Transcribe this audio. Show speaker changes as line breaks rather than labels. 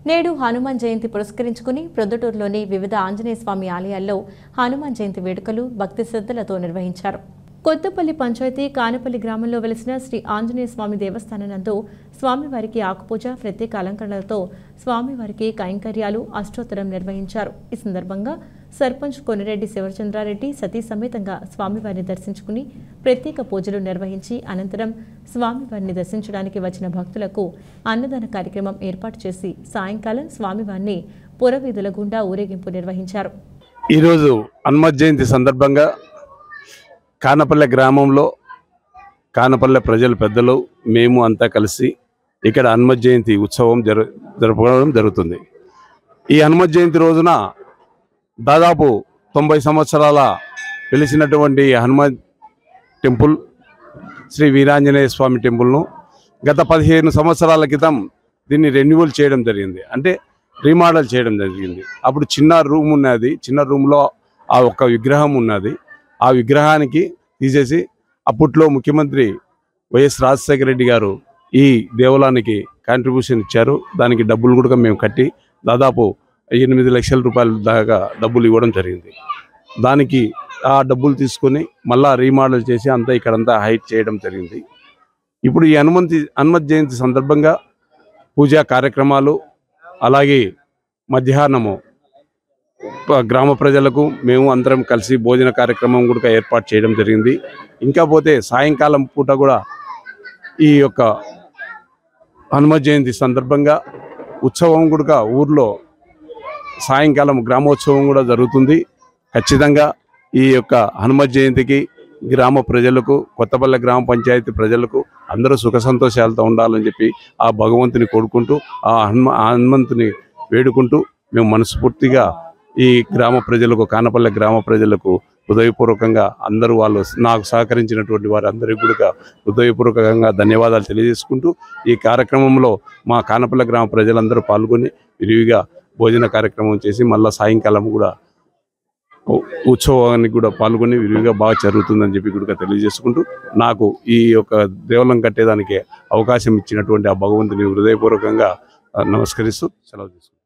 నేడు హనుమాన్ జయంతి పురస్కరించుకుని ప్రొద్దుటూరులోని వివిధ ఆంజనేయ స్వామి ఆలయాల్లో హనుమాన్ జయంతి వేడుకలు భక్తి శ్రద్ధలతో నిర్వహించారు. కొత్తపల్లి పంచాయతీ కానపల్లి గ్రామంలో వెలిసిన శ్రీ ఆంజనేయ స్వామి దేవస్థానం నందు స్వామివారికి ఆకుపూజ, ప్రత్యేక అలంకరణలతో స్వామివారికి కైంకర్యాలు, అష్టోత్తరం నిర్వహించారు. ఈ సందర్భంగా సర్పంచ్ కొనిరెడ్డి శివచంద్రారెడ్డి సతీ సమేతంగా స్వామివారిని దర్శించుకుని ప్రత్యేక పూజలు నిర్వహించి అనంతరం స్వామివారిని దర్శించడానికి వచ్చిన భక్తులకు అన్నదాన కార్యక్రమం ఏర్పాటు చేసి సాయంకాలం స్వామివారిని పురవీధుల గుండా ఊరేగింపు నిర్వహించారు.
ఈరోజు హనుమత్ జయంతి సందర్భంగా కానపల్లె గ్రామంలో కానపల్లె ప్రజలు పెద్దలు మేము అంతా కలిసి ఇక్కడ హనుమత్ జయంతి ఉత్సవం జరుపుకోవడం జరుగుతుంది. ఈ హనుమత్ జయంతి రోజున దాదాపు 90 సంవత్సరాల వెలిసినటువంటి హనుమత్ టెంపుల్ శ్రీ వీరాంజనేయ స్వామి టెంపుల్ను గత 15 సంవత్సరాల క్రితం దీన్ని రెన్యువల్ చేయడం జరిగింది, అంటే రీమోడల్ చేయడం జరిగింది. అప్పుడు చిన్న రూమ్ ఉన్నది, చిన్న రూమ్లో ఆ ఒక్క విగ్రహం ఉన్నది. ఆ విగ్రహానికి తీసేసి అప్పట్లో ముఖ్యమంత్రి వైఎస్ రాజశేఖర రెడ్డి గారు ఈ దేవాలయానికి కాంట్రిబ్యూషన్ ఇచ్చారు. దానికి డబ్బులు కూడా మేము కట్టి దాదాపు 8 లక్షల రూపాయల దాకా డబ్బులు ఇవ్వడం జరిగింది. దానికి ఆ డబ్బులు తీసుకొని మళ్ళా రీమోడల్ చేసి అంతా ఇక్కడంతా హైట్ చేయడం జరిగింది. ఇప్పుడు ఈ హనుమత్ జయంతి సందర్భంగా పూజా కార్యక్రమాలు, అలాగే మధ్యాహ్నము గ్రామ ప్రజలకు మేము అందరం కలిసి భోజన కార్యక్రమం కూడా ఏర్పాటు చేయడం జరిగింది. ఇంకా పోతే సాయంకాలం పూట కూడా ఈ యొక్క హనుమత్ జయంతి సందర్భంగా ఉత్సవం కూడా ఊర్లో సాయంకాలం గ్రామోత్సవం కూడా జరుగుతుంది. ఖచ్చితంగా ఈ యొక్క హనుమత్ జయంతికి గ్రామ ప్రజలకు, కొత్తపల్లె గ్రామ పంచాయతీ ప్రజలకు అందరూ సుఖ సంతోషాలతో ఉండాలని చెప్పి ఆ భగవంతుని కోరుకుంటూ, ఆ హనుమంతుని వేడుకుంటూ మేము మనస్ఫూర్తిగా ఈ గ్రామ ప్రజలకు, కానపల్లె గ్రామ ప్రజలకు హృదయపూర్వకంగా అందరూ వాళ్ళు నాకు సహకరించినటువంటి వారందరికీ కూడా హృదయపూర్వకంగా ధన్యవాదాలు తెలియజేసుకుంటూ, ఈ కార్యక్రమంలో మా కానపల్లె గ్రామ ప్రజలందరూ పాల్గొని విరివిగా భోజన కార్యక్రమం చేసి మళ్ళీ సాయంకాలం కూడా ఉత్సవానికి కూడా పాల్గొని విరివిగా బాగా జరుగుతుందని చెప్పి కూడా తెలియజేసుకుంటూ, నాకు ఈ యొక్క దేవాలయం కట్టేదానికి అవకాశం ఇచ్చినటువంటి ఆ భగవంతుని హృదయపూర్వకంగా నమస్కరిస్తూ సెలవు తీసుకుంటాను.